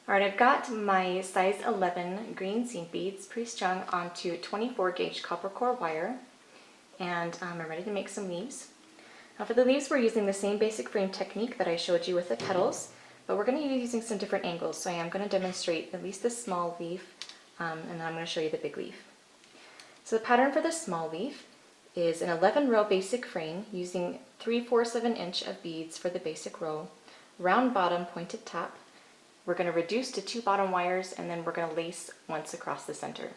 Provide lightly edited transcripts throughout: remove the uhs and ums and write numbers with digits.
Alright, I've got my size 11 green seam beads pre-strung onto 24 gauge copper core wire, and I'm ready to make some leaves. Now for the leaves, we're using the same basic frame technique that I showed you with the petals, but we're going to be using some different angles. So I am going to demonstrate at least this small leaf, and then I'm going to show you the big leaf. So the pattern for the small leaf is an 11 row basic frame using 3/4 of an inch of beads for the basic row, round bottom, pointed top. We're going to reduce to 2 bottom wires, and then we're going to lace once across the center.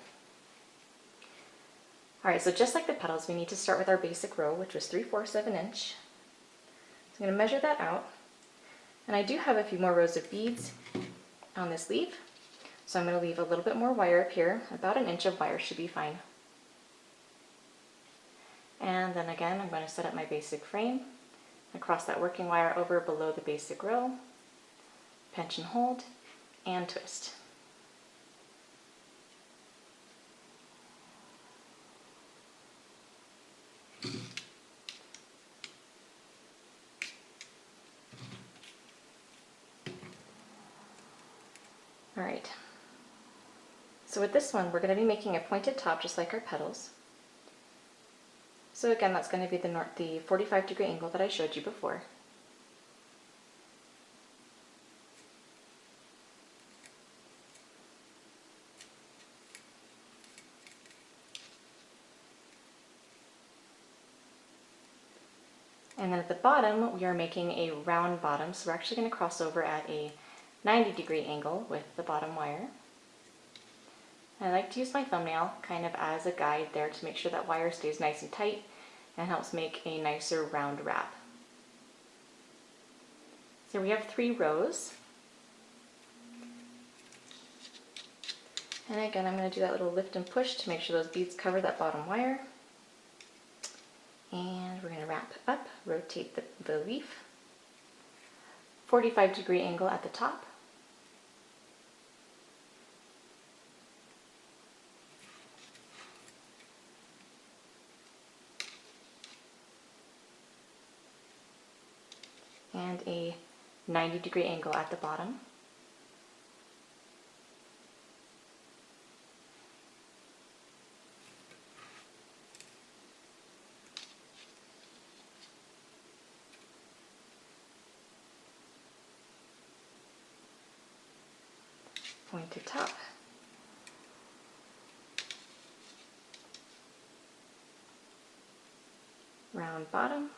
Alright, so just like the petals, we need to start with our basic row, which was 3/4 of an inch. So I'm going to measure that out. And I do have a few more rows of beads on this leaf, so I'm going to leave a little bit more wire up here. About an inch of wire should be fine. And then again, I'm going to set up my basic frame, across that working wire over below the basic row, pinch and hold, and twist. Alright, so with this one, we're going to be making a pointed top just like our petals. So again, that's going to be the 45-degree angle that I showed you before. And then at the bottom, we are making a round bottom, so we're actually going to cross over at a 90-degree angle with the bottom wire. I like to use my thumbnail kind of as a guide there to make sure that wire stays nice and tight and helps make a nicer round wrap. So we have 3 rows. And again, I'm going to do that little lift and push to make sure those beads cover that bottom wire. And we're going to wrap up, rotate the leaf, 45-degree angle at the top. And a 90-degree angle at the bottom. Pointed top. Round bottom.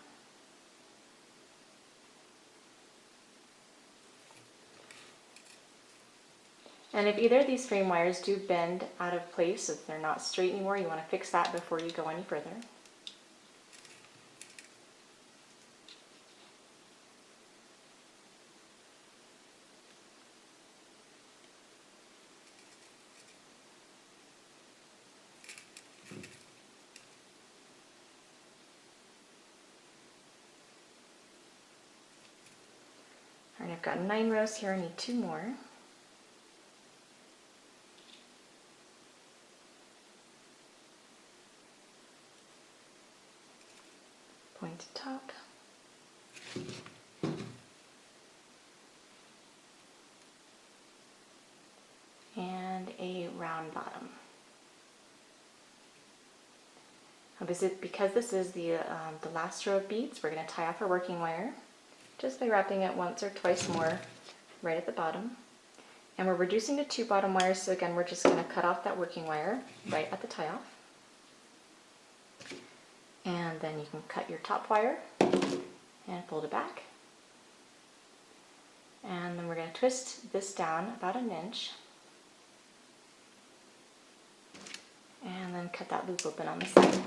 And if either of these frame wires do bend out of place, if they're not straight anymore, you want to fix that before you go any further. Alright, I've got 9 rows here, I need 2 more. Pointed top. And a round bottom. Now because this is the last row of beads, we're going to tie off our working wire just by wrapping it once or twice more right at the bottom. And we're reducing to 2 bottom wires, so again we're just going to cut off that working wire right at the tie off. And then you can cut your top wire and fold it back. And then we're going to twist this down about an inch. And then cut that loop open on the side.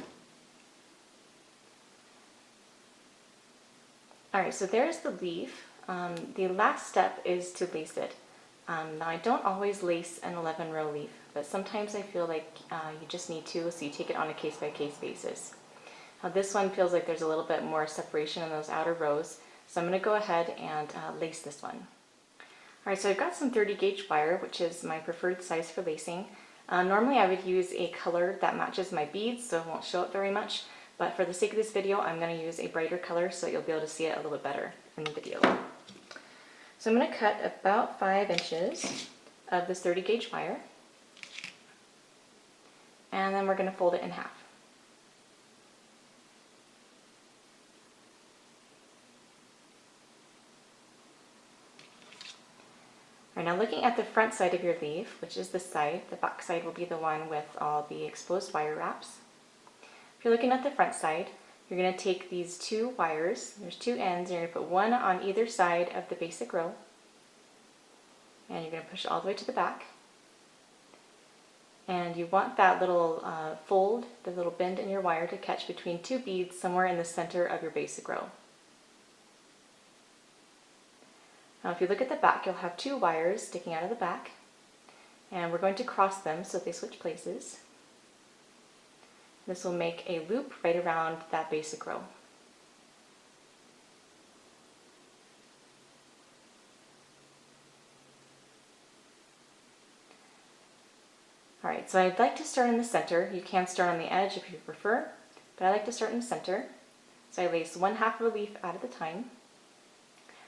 Alright, so there's the leaf. The last step is to lace it. Now I don't always lace an 11 row leaf, but sometimes I feel like you just need to, so you take it on a case-by-case basis. Now this one feels like there's a little bit more separation in those outer rows, so I'm going to go ahead and lace this one. Alright, so I've got some 30 gauge wire, which is my preferred size for lacing. Normally I would use a color that matches my beads, so it won't show up very much, but for the sake of this video, I'm going to use a brighter color so you'll be able to see it a little bit better in the video. So I'm going to cut about 5 inches of this 30 gauge wire, and then we're going to fold it in half. Alright, now looking at the front side of your leaf, which is this side, the back side will be the one with all the exposed wire wraps. If you're looking at the front side, you're going to take these two wires, there's two ends, and you're going to put one on either side of the basic row, and you're going to push it all the way to the back. And you want that little fold, the little bend in your wire to catch between two beads somewhere in the center of your basic row. Now if you look at the back, you'll have two wires sticking out of the back, and we're going to cross them so they switch places. This will make a loop right around that basic row. Alright, so I'd like to start in the center. You can start on the edge if you prefer, but I like to start in the center. So I lace one half of a leaf at a time.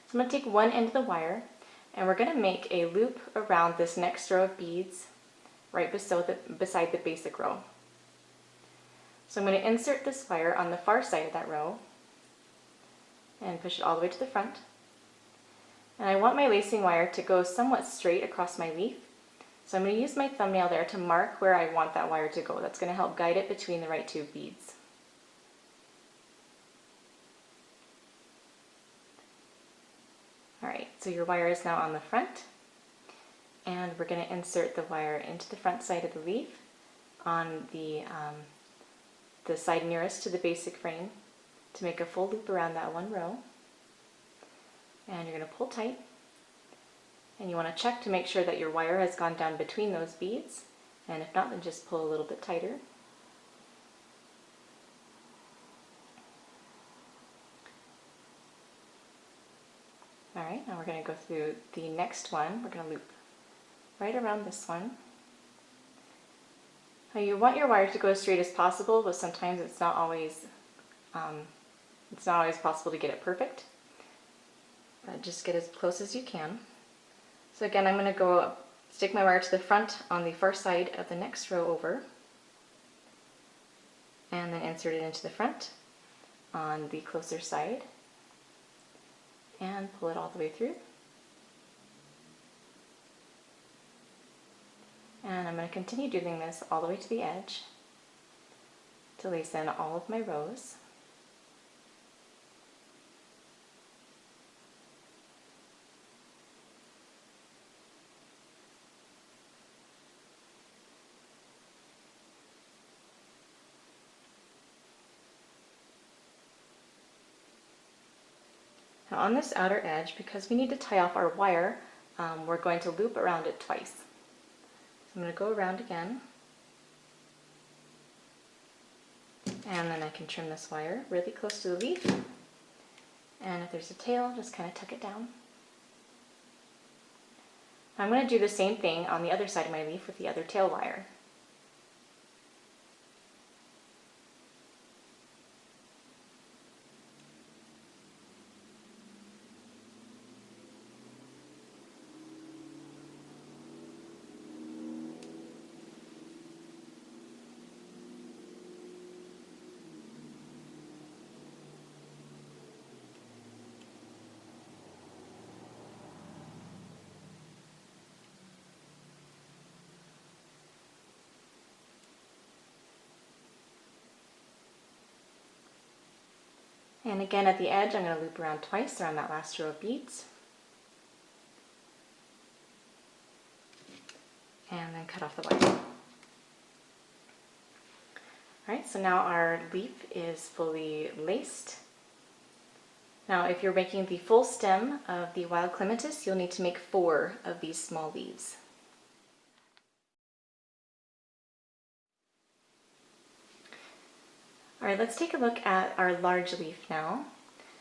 So I'm going to take one end of the wire, and we're going to make a loop around this next row of beads right beside the basic row. So I'm going to insert this wire on the far side of that row and push it all the way to the front. And I want my lacing wire to go somewhat straight across my leaf. So I'm going to use my thumbnail there to mark where I want that wire to go. That's going to help guide it between the right two beads. Alright, so your wire is now on the front, and we're going to insert the wire into the front side of the leaf on the side nearest to the basic frame to make a full loop around that one row. And you're going to pull tight, and you want to check to make sure that your wire has gone down between those beads, and if not, then just pull a little bit tighter. Alright, now we're going to go through the next one. We're going to loop right around this one. Now you want your wire to go as straight as possible, but sometimes it's not always possible to get it perfect. Just get as close as you can. So again, I'm going to go stick my wire to the front on the far side of the next row over, and then insert it into the front on the closer side, and pull it all the way through. And I'm going to continue doing this all the way to the edge to lace in all of my rows. Now on this outer edge, because we need to tie off our wire, we're going to loop around it twice. So I'm going to go around again, and then I can trim this wire really close to the leaf, and if there's a tail, just kind of tuck it down. I'm going to do the same thing on the other side of my leaf with the other tail wire. And again at the edge, I'm going to loop around twice around that last row of beads. And then cut off the wire. Alright, so now our leaf is fully laced. Now if you're making the full stem of the Wild Clematis, you'll need to make 4 of these small leaves. Alright, let's take a look at our large leaf now.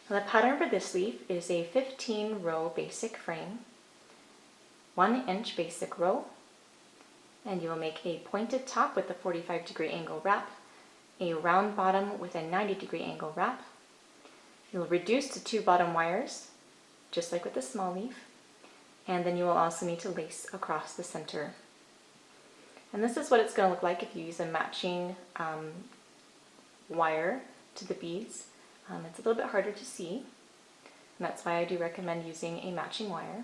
Now the pattern for this leaf is a 15 row basic frame, 1 inch basic row, and you will make a pointed top with a 45-degree angle wrap, a round bottom with a 90-degree angle wrap. You'll reduce to 2 bottom wires, just like with the small leaf, And then you will also need to lace across the center. And this is what it's going to look like if you use a matching wire to the beads. It's a little bit harder to see, and that's why I do recommend using a matching wire.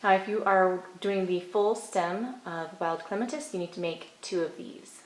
Now if you are doing the full stem of Wild Clematis, you need to make 2 of these.